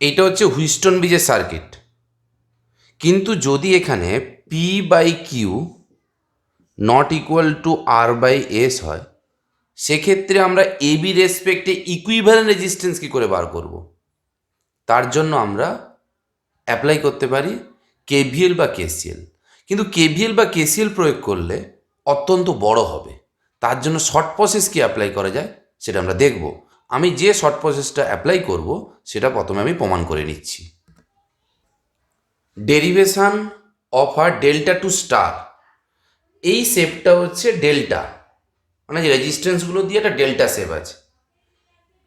এইটা হচ্ছে হুইস্টন ব্রিজের সার্কিট। কিন্তু যদি এখানে P by Q not equal to R by S হয়, সেক্ষেত্রে আমরা এবি রেসপেক্টে ইকুইভ্যালেন্ট রেজিস্ট্যান্স কী করে বার করব? তার জন্য আমরা অ্যাপ্লাই করতে পারি কেভিএল বা কেসিএল। কিন্তু কেভিএল বা কেসিএল প্রয়োগ করলে অত্যন্ত বড় হবে। তার জন্য শর্ট প্রসেস কি অ্যাপ্লাই করা যায় সেটা আমরা দেখব। আমি যে শর্ট প্রসেসটা অ্যাপ্লাই করব সেটা প্রথমে আমি প্রমাণ করে নিচ্ছি। Derivation of a delta to star, এই শেপটা হচ্ছে ডেল্টা, মানে যে রেজিস্ট্যান্সগুলো দিয়ে একটা ডেল্টা শেপ আছে।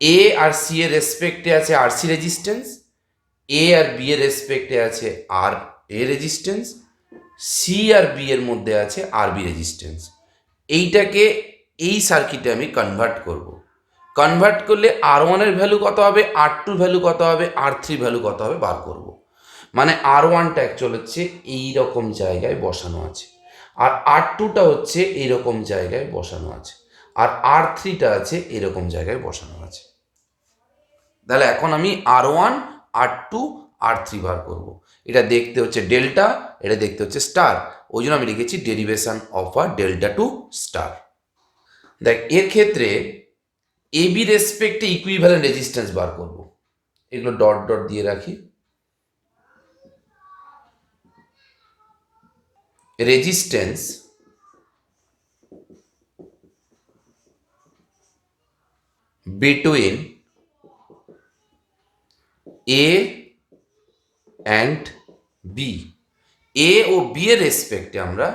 এ আর সি এর রেসপেক্টে আছে আর সি রেজিস্ট্যান্স, এ আর বি এর রেসপেক্টে আছে আর এ রেজিস্ট্যান্স, সি আর বি এর মধ্যে আছে আর বি রেজিস্ট্যান্স। এইটাকে এই সার্কিটে আমি কনভার্ট করব। কনভার্ট করলে আর ওয়ানের ভ্যালু কত হবে, আর টুর ভ্যালু কত হবে, আর থ্রি ভ্যালু কত হবে বার করব। মানে আর ওয়ানটা অ্যাকচুয়াল হচ্ছে এইরকম জায়গায় বসানো আছে, আর আর টুটা হচ্ছে এইরকম জায়গায় বসানো আছে, আর আর থ্রিটা আছে এরকম জায়গায় বসানো আছে। তাহলে এখন আমি আর ওয়ান, আর টু, আর থ্রি বার করবো। এটা দেখতে হচ্ছে ডেল্টা, এটা দেখতে হচ্ছে স্টার, ওই জন্য আমি লিখেছি derivation of a delta to star. দেখ, এর ক্ষেত্রে এবি রেসপেক্টে ইকুইভ্যালেন্ট রেজিস্ট্যান্স বার করব। এগুলো ডট ডট দিয়ে রাখি। Resistance between A and B, A ও বি এর রেসপেক্টে আমরা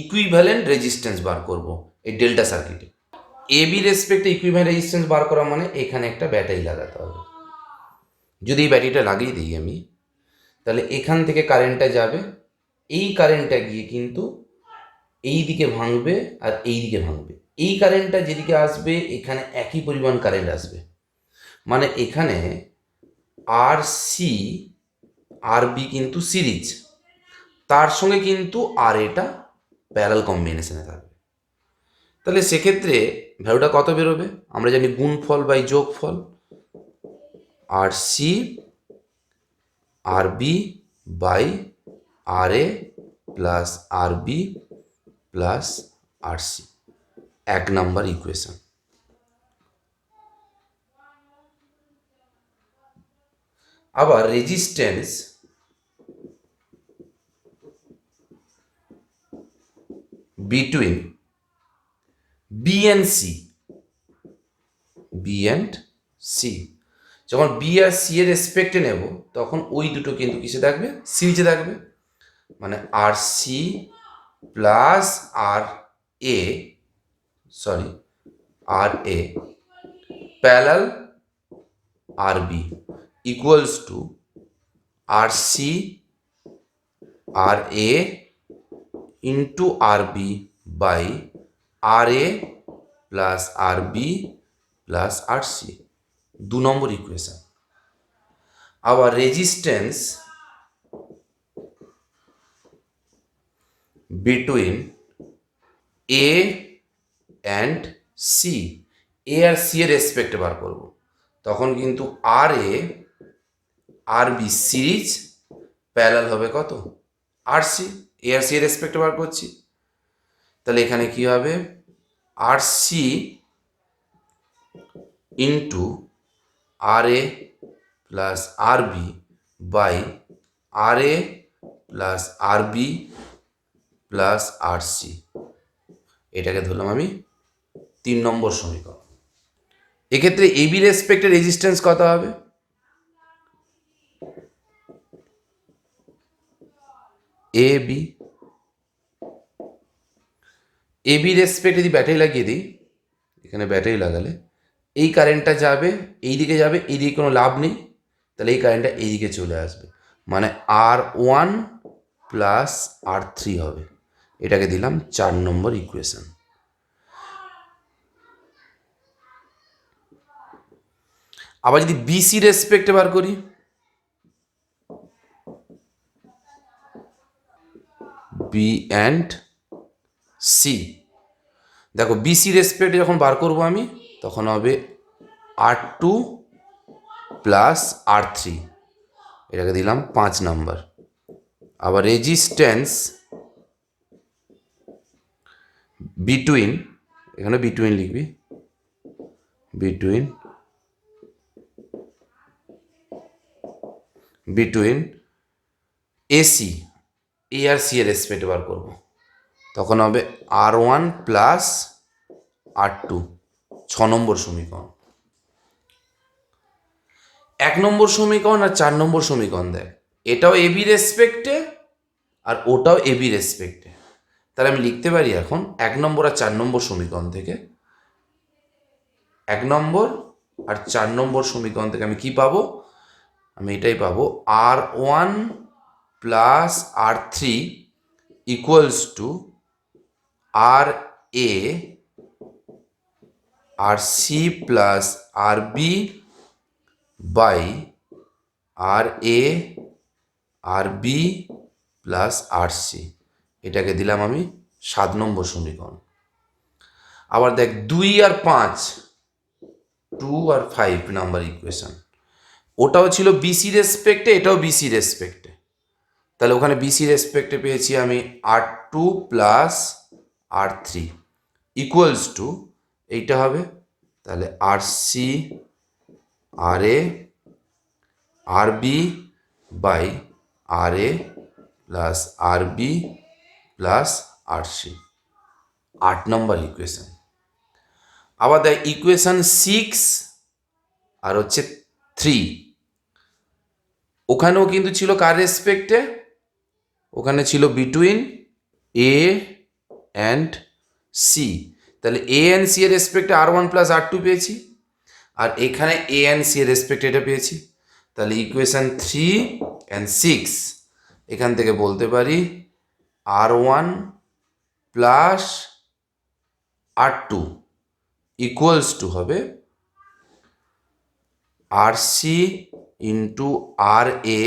ইকুইভ্যালেন্ট রেজিস্ট্যান্স বার করব এই ডেল্টা সার্কিটে। এ বি রেসপেক্টে ইকুইভ্যালেন্ট রেজিস্ট্যান্স বার করা মানে এখানে একটা ব্যাটারি লাগাতে হবে। যদি এই ব্যাটারিটা লাগিয়ে দিই আমি, তাহলে এখান থেকে কারেন্টটা যাবে, এই কারেন্টটা গিয়ে কিন্তু এই দিকে ভাঙবে আর এই দিকে ভাঙবে। এই কারেন্টটা যেদিকে আসবে এখানে একই পরিমাণ কারেন্ট আসবে, মানে এখানে আর সি আর বি কিন্তু সিরিজ, তার সঙ্গে কিন্তু আর এটা প্যারাল কম্বিনেশনে থাকবে। তাহলে সেক্ষেত্রে ভ্যালুটা কত বেরোবে? আমরা জানি গুণফল বাই যোগফল, R C R B by R A plus R B plus R C, 1 number equation. আবার resistance between B and C, B and C, যখন বি আর সি এর রেসপেক্টে নেব তখন ওই দুটো কিন্তু কিসে থাকবে, সিরিজে থাকবে। মানে R C plus R A, sorry R A parallel R B equals to R C R A into R B by R A plus R B plus R C, 2 number equation. আবার resistance between A and C, A R C এর রেসপেক্টে বার করবো, তখন কিন্তু R A R B series parallel হবে কত, আর C, A R C এর রেসপেক্টে বার করছি। তাহলে এখানে কি হবে, R C into R A plus R B by R A plus R B plus R C, এটাকে ধরলাম আমি 3 নম্বর সমীকরণ। এক্ষেত্রে এবি রেসপেক্টে রেজিস্ট্যান্স কত হবে, এ বি, এবি রেসপেক্ট যদি ব্যাটারি লাগিয়ে দিই, এখানে ব্যাটারি লাগালে এই কারেন্টটা যাবে এই দিকে, যাবে এই দিকে কোনো লাভ নেই, তাহলে এই কারেন্টটা এই দিকে চলে আসবে, মানে আর ওয়ান প্লাস আর থ্রি হবে। এটাকে দিলাম 4 নম্বর ইকুয়েশন। আবার যদি বিসি রেসপেক্টে বার করি, বি অ্যান্ড সি, দেখো বিসি রেসপেক্টে যখন বার করব আমি, তখন হবে আর টু প্লাস আর থ্রি, এটাকে দিলাম 5 নাম্বার। আবার রেজিস্ট্যান্স বিটুইন, এখানে বিটুইন লিখবি, বিটুইন এসি, এ আর সি এর রেসপেক্ট বার করব, তখন হবে R1 প্লাস R2, 6 নম্বর সমীকরণ। 1 নম্বর সমীকরণ আর 4 নম্বর সমীকরণ দেখ, এটাও এবি রেসপেক্টে আর ওটাও এবি রেসপেক্টে। তাহলে আমি লিখতে পারি এখন 1 নম্বর আর 4 নম্বর সমীকরণ থেকে, 1 নম্বর আর 4 নম্বর সমীকরণ থেকে আমি কি পাবো, আমি এটাই পাবো, R1 plus R3 equals to RA RC plus RB by RA RB plus RC। এটাকে দিলাম আমি 7 নম্বর সমীকরণ। আবার দেখ 2 আর 5, 2 আর 5 নাম্বার ইকুয়েশন, ওটাও ছিল বিসি রেসপেক্টে, এটাও বিসি রেসপেক্টে। তাহলে ওখানে বিসি রেসপেক্টে পেয়েছি আমি R2 plus R3 equals two, এইটা হবে তাহলে RC RA RB by RA plus RB plus RC, 8 নম্বর ইকুয়েশন। আবার দেখ ইকুয়েশন 6 আর হচ্ছে 3, ওখানেও কিন্তু ছিল কার রেসপেক্টে, ওখানে ছিল বিটুইন এ অ্যান্ড সি। তাহলে এ অ্যান্ড সি এর রেসপেক্টে R1 প্লাস R2 পেয়েছি, আর এখানে এ অ্যান্ড সি এর রেসপেক্টে এটা পেয়েছি। তাহলে ইকুয়েশন 3 অ্যান্ড 6 এখান থেকে বলতে পারি R1 plus R2 equals to হবে RC into RA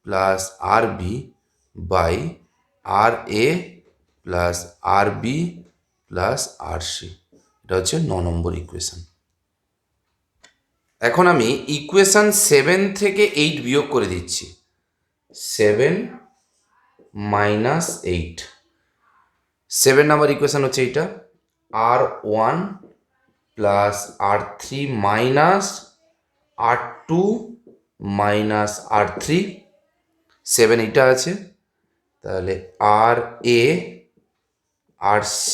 plus RB by RA plus RB plus RC। এটা হচ্ছে 9 নম্বর ইকুয়েশন। এখন আমি ইকুয়েশন 7 থেকে 8 বিয়োগ করে দিচ্ছি, 7 মাইনাস 8। 7 নম্বর ইকুয়েশন হচ্ছে এইটা, R1 plus R3 minus R2 minus R3, 7 এইটা আছে। তাহলে RA RC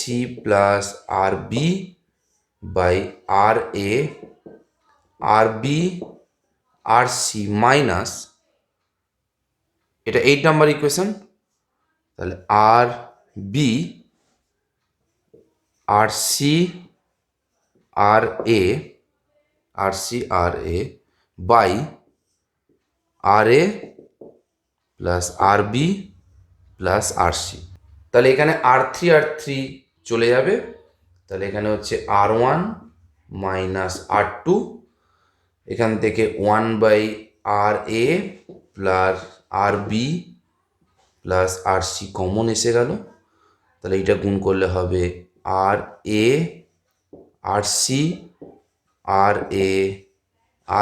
plus RB by RA RB RC minus, এটা 8 নম্বর ইকুয়েশন। তাহলে RB RC RA RC RA by RA plus RB plus RC। তাহলে এখানে R3 R3 চলে যাবে, তাহলে এখানে হচ্ছে R1 মাইনাস R2, এখান থেকে 1 by RA plus RB plus RC common এসে গেল। তাহলে এইটা গুণ করলে হবে RA RC RA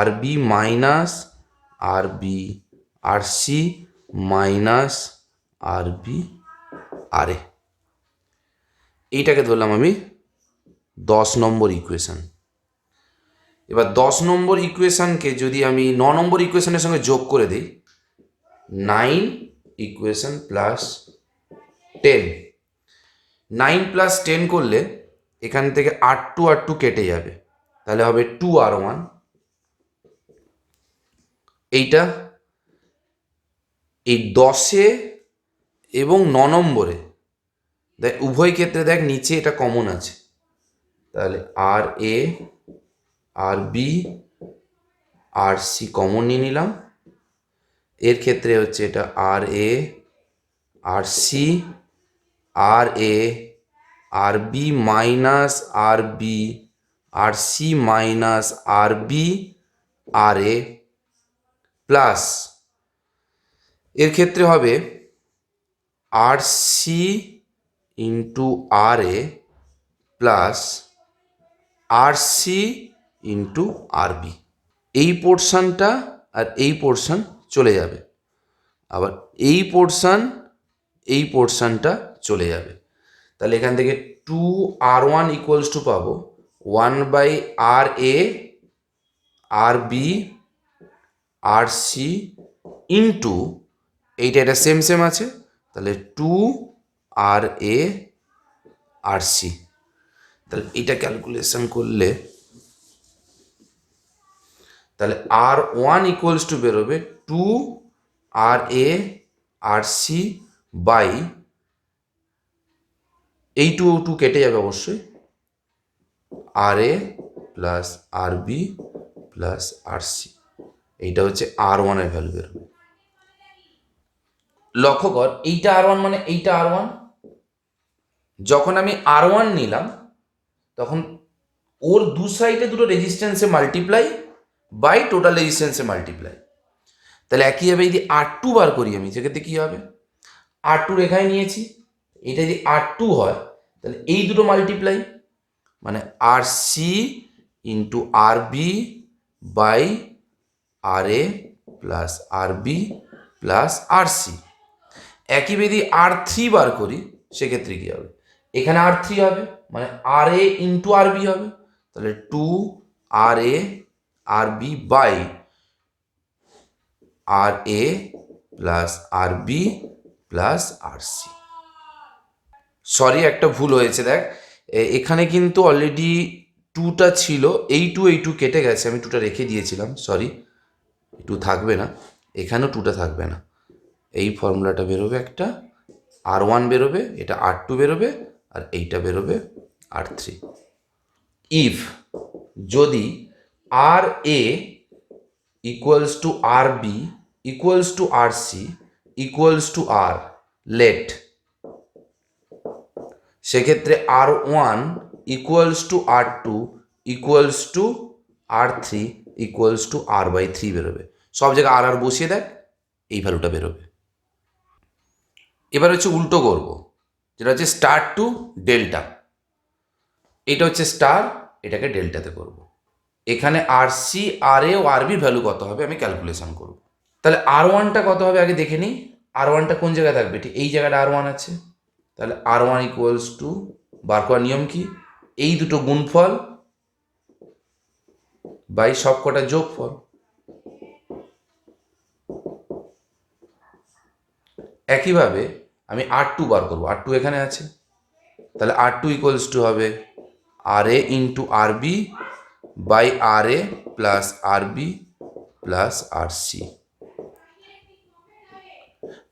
RB minus RB RC minus RB RA। এইটাকে ধরলাম আমি 10 নম্বর ইকুয়েশন। এবার 10 নম্বর ইকুয়েশনকে যদি আমি 9 নম্বর ইকুয়েশনের সঙ্গে যোগ করে দিই, 9 ইকুয়েশন প্লাস 10, 9 প্লাস 10 করলে এখান থেকে R2 R2 কেটে যাবে, তাহলে হবে 2R1। এইটা এই 10-এ এবং 9 নম্বরে দেখ উভয় ক্ষেত্রে দেখ নিচে এটা কমন আছে, তাহলে RA RB RC কমন নিয়ে নিলাম। এর ক্ষেত্রে হচ্ছে এটা RA RC RA RB minus RB RC minus RB RA plus, এর ক্ষেত্রে হবে RC into RA plus RC into RB। এই পোর্শনটা আর এই পোর্শন চলে যাবে, আবার এই পোর্শনটা চলে যাবে। তাহলে এখান থেকে 2r1 ইকুয়ালস টু পাবো 1/RA RB RC ইন্টু এটা সেম সেম আছে, তাহলে 2RA RC। তাহলে এটা ক্যালকুলেশন করলে তাহলে R1 ইকুয়ালস টু বেরোবে 2RA RC বাই এই 2 কেটে যাবে অবশ্যই, RA plus RB plus RC। এইটা হচ্ছে R1 এর ভ্যালু বেরোবে। লক্ষ্য কর, এইটা R1 মানে এইটা R1। যখন আমি R1 নিলাম তখন ওর দু সাইডে দুটো রেজিস্ট্যান্সে মাল্টিপ্লাই বাই টোটাল রেজিস্ট্যান্সে মাল্টিপ্লাই। তাহলে একইভাবে যদি R2 বার করি আমি, সেক্ষেত্রে কী হবে, R2 রেখায় নিয়েছি, এটা যদি R2 হয় তাহলে এই দুটো মাল্টিপ্লাই, মানে RC into RB by RA plus RB plus RC। একইভাবে যদি R3 বার করি সেক্ষেত্রে কী হবে, এখানে R3 হবে মানে RA ইন্টু RB হবে, তাহলে 2RA RB by RA plus RB plus RC। Sorry, একটা ভুল হয়েছে, দেখ এখানে কিন্তু অলরেডি 2টা ছিল, এই 2 কেটে গেছে, আমি 2টা রেখে দিয়েছিলাম, সরি 2 থাকবে না, এখানেও 2টা থাকবে না। এই ফর্মুলাটা বেরোবে, একটা R1 বেরোবে, এটা R2 বেরোবে, আর এইটা বেরোবে R3। ইফ যদি RA equals to RB equals to RC equals to R, let সেক্ষেত্রে R1 equals to R2 equals to R3 equals to R/3 বেরোবে। সব জায়গায় আর বসিয়ে দেখ, এই ভ্যালুটা বেরোবে। এবার হচ্ছে উল্টো করব, যেটা হচ্ছে স্টার টু ডেল্টা। এটা হচ্ছে স্টার, এটাকে ডেল্টাতে করব। এখানে RC RA ও RB ভ্যালু কত হবে আমি ক্যালকুলেশন করব। তাহলে R1টা কত হবে আগে দেখে নিই। R1টা কোন জায়গায় থাকবে, ঠিক এই জায়গাটা R1 আছে, তাহলে R1 ইকুয়ালস টু, বার করার নিয়ম কি, এই দুটো গুণফল বাই সব কটা যোগফল। একইভাবে আমি R2 বার করবো, R2 এখানে আছে, তাহলে R2 ইকুয়ালস টু হবে RA into RB by RA plus RB plus RC।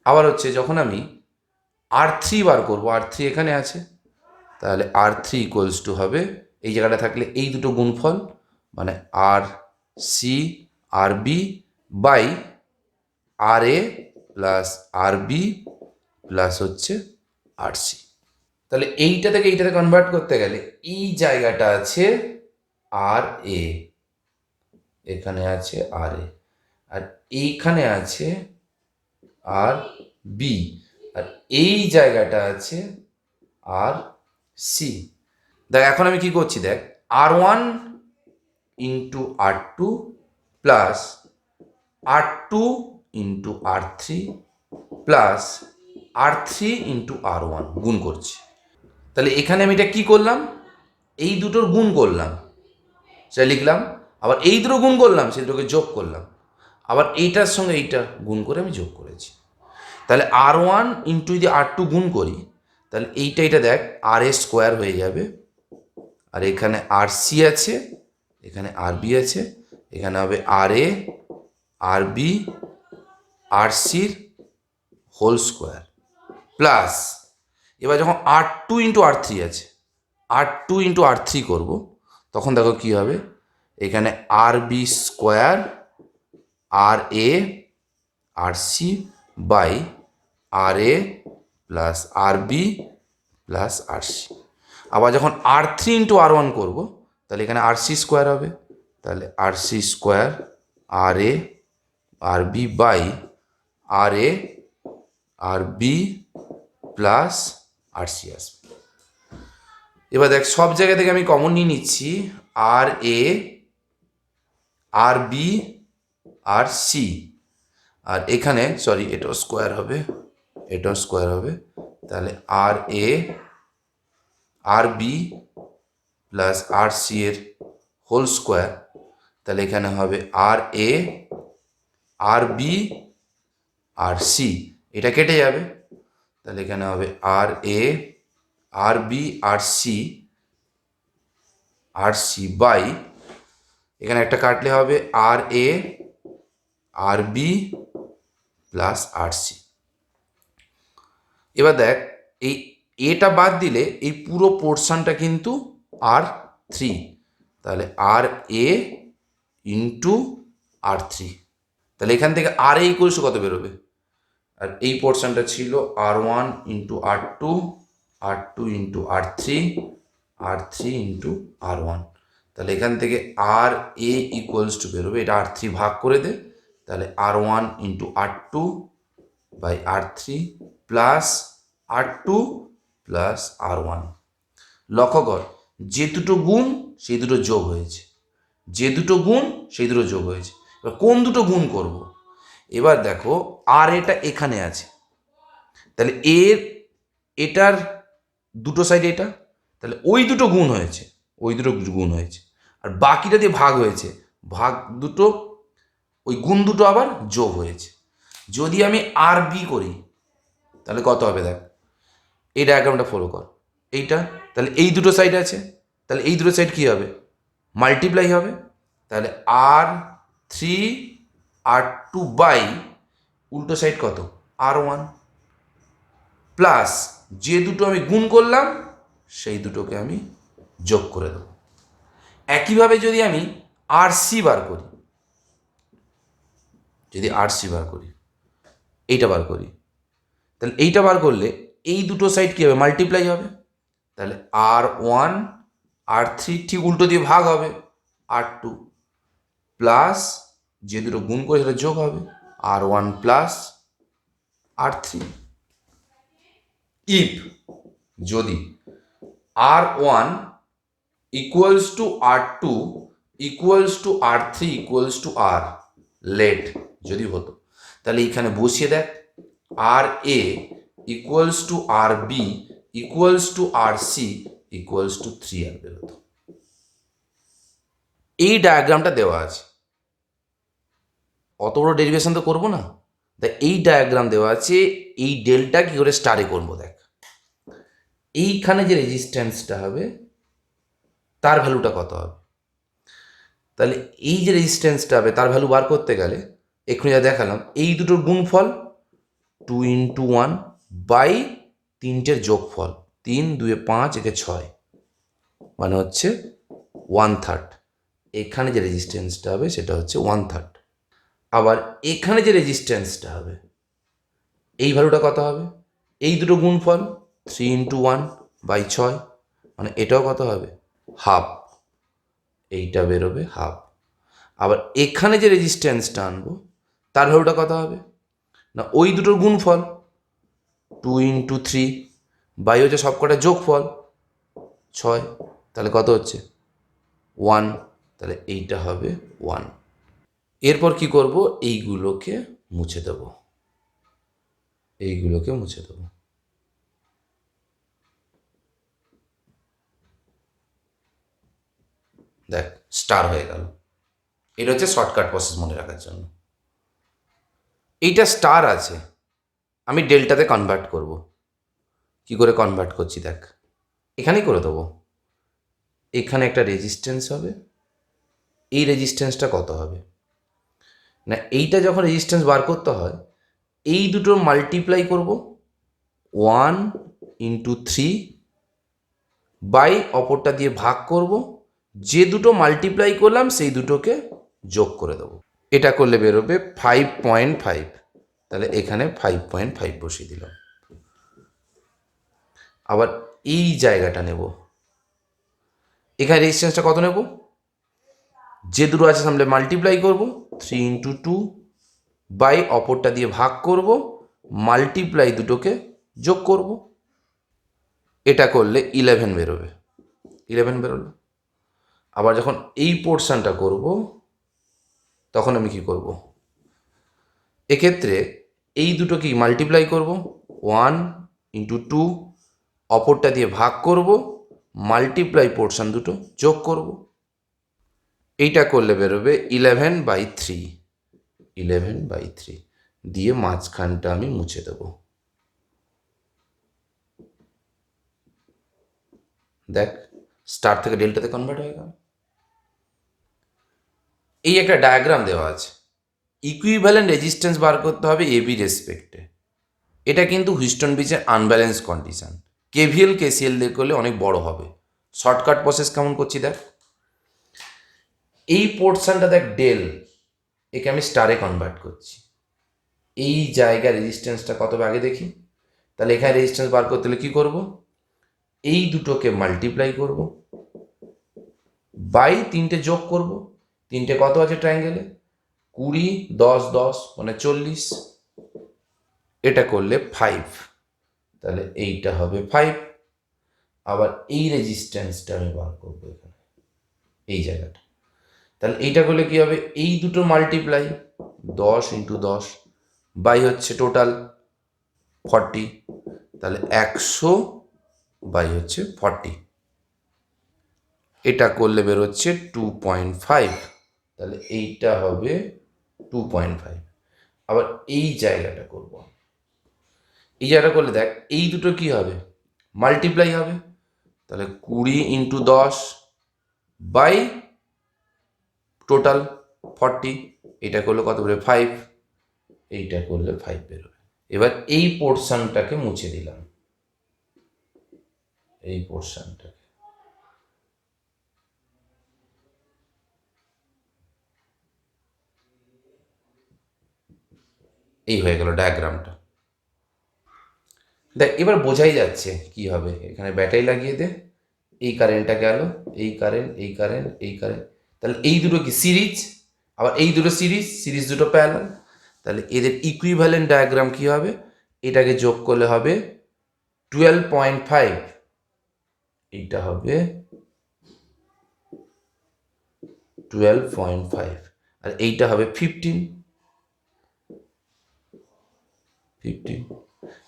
আবার হচ্ছে যখন আমি R3 বার করবো, R3 এখানে আছে, তাহলে R3 ইকুয়ালস টু হবে, এই জায়গাটা থাকলে এই দুটো গুণফল, মানে RC RB by RA plus RB plus হচ্ছে RC। তাহলে এইটা থেকে এইটাতে কনভার্ট করতে গেলে এই জায়গাটা আছে RA, এখানে আছে RA, আর এইখানে আছে RB, আর এই জায়গাটা আছে RC। দেখ এখন আমি কি করছি, দেখ R1 into R2 plus R2 into R3 plus R3 into R1 গুণ করছি। তাহলে এখানে আমি এটা কি করলাম, এই দুটোর গুণ করলাম, সেটা লিখলাম, আবার এই দুটো গুণ করলাম, সেই দুটোকে যোগ করলাম, আবার এইটার সঙ্গে এইটা গুণ করে আমি যোগ করেছি। তাহলে R1 ইন্টু যদি R2 গুণ করি, তাহলে এইটা দেখ RA স্কোয়ার হয়ে যাবে, আর এখানে RC আছে, এখানে RB আছে, এখানে হবে RA RB RCর হোল স্কোয়ার প্লাস, এবার যখন R2 ইন্টু R3 আছে, R2 ইন্টু R3 করবো, তখন দেখো কি হবে, এখানে RB square RA RC by RA plus RB plus RC। আবার যখন R3 ইন্টু R1 করবো, তাহলে এখানে RC স্কোয়ার হবে, তাহলে RC square RA RB by RA RB plus RC আসবে। এবার দেখ সব জায়গা থেকে আমি কমন নিয়ে নিচ্ছি, RA RB RC, আর এখানে সরি এটাও স্কোয়ার হবে, এটাও স্কোয়ার হবে, তাহলে আর A R B plus R C এর হোল স্কোয়ার, তাহলে এখানে হবে আর এ আর বি আর সি, এটা কেটে যাবে, তাহলে এখানে হবে আর এ আর বি আর সি বাই, এখানে একটা কাটলে হবে আর A R B plus R C. এবার দেখ এই এটা বাদ দিলে এই পুরো পোর্শনটা কিন্তু আর থ্রি, তাহলে আর এ ইন্টু আর থ্রি, তাহলে এখান থেকে আর এ ইকুয়ালস কত বেরোবে, আর এই পোর্শনটা ছিল আর one into R two into আর থ্রি ইন্টু আর ওয়ান, তাহলে এখান থেকে আর এ ইকুয়ালস টু বেরোবে, এটা আর থ্রি ভাগ করে দে, তাহলে R one into R two by R three plus R two plus R one. লক্ষ্য কর যে দুটো গুণ সেই দুটো যোগ হয়েছে, যে দুটো গুণ সেই দুটো যোগ হয়েছে। এবার কোন দুটো গুণ করব, এবার দেখো আর এটা এখানে আছে, তাহলে এটার দুটো সাইড এটা, তাহলে ওই দুটো গুণ হয়েছে, ওই দুটো গুণ হয়েছে, আর বাকিটা দিয়ে ভাগ হয়েছে, ভাগ দুটো ওই গুণ দুটো আবার যোগ হয়েছে। যদি আমি আর বি করি তাহলে কত হবে দেখ, এই ডায়াগ্রামটা ফলো কর, এইটা, তাহলে এই দুটো সাইড আছে, তাহলে এই দুটো সাইড কী হবে, মাল্টিপ্লাই হবে, তাহলে আর থ্রি আর টু বাই উল্টো সাইড কত আর ওয়ান, প্লাস যে দুটো আমি গুণ করলাম সেই দুটোকে আমি যোগ করে দেবো। একইভাবে যদি আমি আর সি বার করি, যদি আর সি বার করি, এইটা বার করি, তাহলে এইটা বার করলে এই দুটো সাইড কী হবে, মাল্টিপ্লাই হবে, তাহলে আর ওয়ান আর থ্রি ঠিক উল্টো দিয়ে ভাগ হবে আর টু, প্লাস যে দুটো গুণ করে সেটা যোগ হবে R one plus R three. If যদি R one equals to R two equals to R three equals to R, let যদি হতো, তাহলে এইখানে বসিয়ে দেখ R A equals to R B equals to R C equals to three R বেরোতো। এই ডায়াগ্রামটা দেওয়া আছে, অত বড় ডেরিভেশন তো করবো না, তাই এই ডায়াগ্রাম দেওয়া আছে, এই ডেলটা কী করে স্টারে করবো দেখ, এইখানে যে রেজিস্ট্যান্সটা হবে তার ভ্যালুটা কত হবে, তাহলে এই যে রেজিস্ট্যান্সটা হবে তার ভ্যালু বার করতে গেলে এক্ষুনি যা দেখালাম এই দুটোর গুণফল টু ইন্টু ওয়ান বাই তিনটের যোগফল, তিন দুয়ে পাঁচ একে ছয়, মানে হচ্ছে ওয়ান থার্ড, এখানে যে রেজিস্ট্যান্সটা হবে সেটা হচ্ছে ওয়ান থার্ড। আবার এখানে যে রেজিস্ট্যান্সটা হবে এই ভ্যালুটা কত হবে, এই দুটো গুণফল থ্রি ইন্টু ওয়ান বাই ছয়, মানে এটাও কত হবে হাফ, এইটা বেরোবে হাফ। আবার এখানে যে রেজিস্ট্যান্সটা আনবো তার ভ্যালুটা কত হবে না, ওই দুটোর গুণফল টু ইন্টু থ্রি বাই হচ্ছে সবকটা যোগফল ছয়, তাহলে কত হচ্ছে ওয়ান, তাহলে এইটা হবে ওয়ান। এরপর কি করব, এইগুলোকে মুছে দেব, এইগুলোকে মুছে দেব, দেখ স্টার হয়ে গেল। এটা হচ্ছে শর্টকাট প্রসেস মনে রাখার জন্য। এইটা স্টার আছে, আমি ডেল্টাতে কনভার্ট করব, কি করে কনভার্ট করছি দেখ, এখানেই করে দেবো, এখানে একটা রেজিস্ট্যান্স হবে, এই রেজিস্ট্যান্সটা কত হবে না, এইটা যখন রেজিস্ট্যান্স বার করতে হয় এই দুটোর মাল্টিপ্লাই করব ওয়ান ইন্টু থ্রি বাই অপরটা দিয়ে ভাগ করব, যে দুটো মাল্টিপ্লাই করলাম সেই দুটোকে যোগ করে দেবো, এটা করলে বেরোবে 5.5, তাহলে এখানে 5.5 বসিয়ে দিলাম। আবার এই জায়গাটা নেব, এখানে রেজিস্ট্যান্সটা কত নেব, যে দুটো আছে সামনে মাল্টিপ্লাই করব থ্রি ইন্টু টু বাই অপরটা দিয়ে ভাগ করব, মাল্টিপ্লাই দুটোকে যোগ করব, এটা করলে 11 বেরোবে, 11 বেরোলো। আবার যখন এই পোর্শনটা করব তখন আমি কি করব, এক্ষেত্রে এই দুটোকেই মাল্টিপ্লাই করব, 1 × 2, অপরটা দিয়ে ভাগ করব, মাল্টিপ্লাই পোর্শন দুটো যোগ করব। এইটা করলে বেরোবে 11/3, 11/3 দিয়ে মাঝখানটা আমি মুছে দেবো। দেখ, স্টার থেকে ডেল্টাতে কনভার্ট হয়ে গেল। এই একটা ডায়াগ্রাম দেওয়া আছে, ইকুইভ্যালেন্ট রেজিস্ট্যান্স বার করতে হবে এবি রেসপেক্টে। এটা কিন্তু হুইস্টন ব্রিজের আনব্যালেন্স কন্ডিশন। কেভিএল কেসিএল দিয়ে করলে অনেক বড় হবে। শর্টকাট প্রসেস কেমন করছি দেখ, এই পোর্শনটা দেখ ডেল, একে আমি স্টারে কনভার্ট করছি। এই জায়গায় রেজিস্ট্যান্সটা কত আগে দেখি। তাহলে এখানে রেজিস্ট্যান্স বার করতে হলে কী করবো, এই দুটোকে মাল্টিপ্লাই করব, বাই 3টে যোগ করব। 3টে কত আছে ট্রায়াঙ্গেলে, 20, 10, 10 মানে 40। এটা করলে 5, তাহলে এইটা হবে 5। আবার এই রেজিস্ট্যান্সটা আমি বার করবো এখানে, এই জায়গাটা। তাহলে এইটা করলে কি হবে, এই দুটো মাল্টিপ্লাই 10 × 10 বাই হচ্ছে টোটাল 40, তাহলে 100 বাই হচ্ছে 40। এটা করলে বেরোচ্ছে 2.5, তাহলে এইটা হবে 2.5। আবার এই জায়গাটা করব, এই জায়গাটা করলে দেখ এই দুটো কি হবে, মাল্টিপ্লাই হবে। তাহলে 20 × 10 বাই টোটাল 40, এটা করলে কত বেরোবে 5, এইটা করলে 5 বেরোবে। এবার এই পোর্শনটাকে মুছে দিলাম, এই পোর্শনটাকে। এই হয়ে গেল ডায়াগ্রামটা। দেখ এবার বোঝাই যাচ্ছে কি হবে, এখানে ব্যাটারি লাগিয়ে দে, এই কারেন্টটা গেল, এই কারেন্ট, এই কারেন্ট, এই কারেন্ট। তাহলে এই দুটো কি সিরিজ, আবার এই দুটো সিরিজ, সিরিজ দুটো প্যারালাল। তাহলে এদের ইকুইভ্যালেন্ট ডায়াগ্রাম কি হবে, এটাকে যোগ করলে হবে 12.5, এইটা হবে 12.5, আর এইটা হবে 15।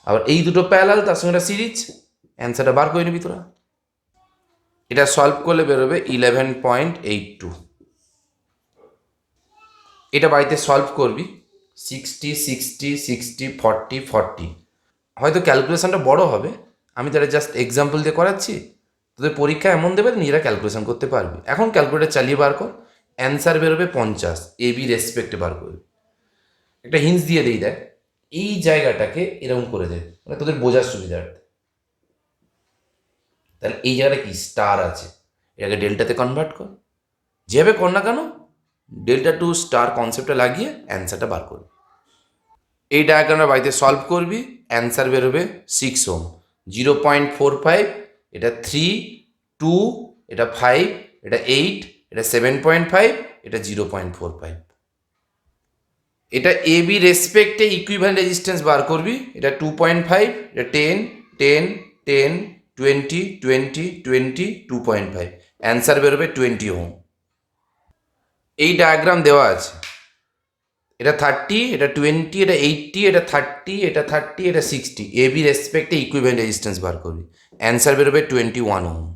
আবার এই দুটো প্যারালাল, তার সঙ্গে একটা সিরিজ। অ্যান্সারটা বার করে নিবি তোরা। এটা সলভ করলে বেরোবে 11.82। এটা বাড়িতে সলভ করবি, 60, 60, 60, 40, 40। হয়তো ক্যালকুলেশনটা বড় হবে, আমি তাহলে জাস্ট এক্সাম্পল দিয়ে করাচ্ছি। তোদের পরীক্ষা এমন দেবে নিজেরা ক্যালকুলেশন করতে পারবি। এখন ক্যালকুলেটার চালিয়ে বার কর, অ্যান্সার বেরোবে 50, এবি রেসপেক্টে বার করবি। একটা হিন্স দিয়ে দিই, দেখ এই জায়গাটাকে এরকম করে দে, মানে তোদের বোঝার সুবিধার্থে। তাহলে এই জায়গাটা কি স্টার আছে, এটাকে ডেল্টাতে কনভার্ট কর। যেভাবে কর না কেন, ডেল্টা টু স্টার কনসেপ্টটা লাগিয়ে অ্যান্সারটা বার করবি। এই ডায়াগ্রামটা বাড়িতে সলভ করবি, অ্যান্সার বেরোবে 6 ওহম। 0.45, এটা 3, 2, এটা 5, এটা 8, এটা 7.5, এটা 0.45। এটা এবি রেসপেক্টে ইকুইভ্যালেন্ট রেজিস্ট্যান্স বার করবি। এটা 2.5, এটা 10, 10, 10, 20, 20, 20, 2.5। অ্যান্সার বেরোবে 20 ওহম। এই ডায়াগ্রাম দেওয়া আছে, এটা 30, এটা 20, এটা 80, এটা 30, এটা 30, এটা 60। এবি রেসপেক্টে ইকুইভ্যালেন্ট রেজিস্ট্যান্স বার করবি, অ্যান্সার বেরোবে 21 ওহম।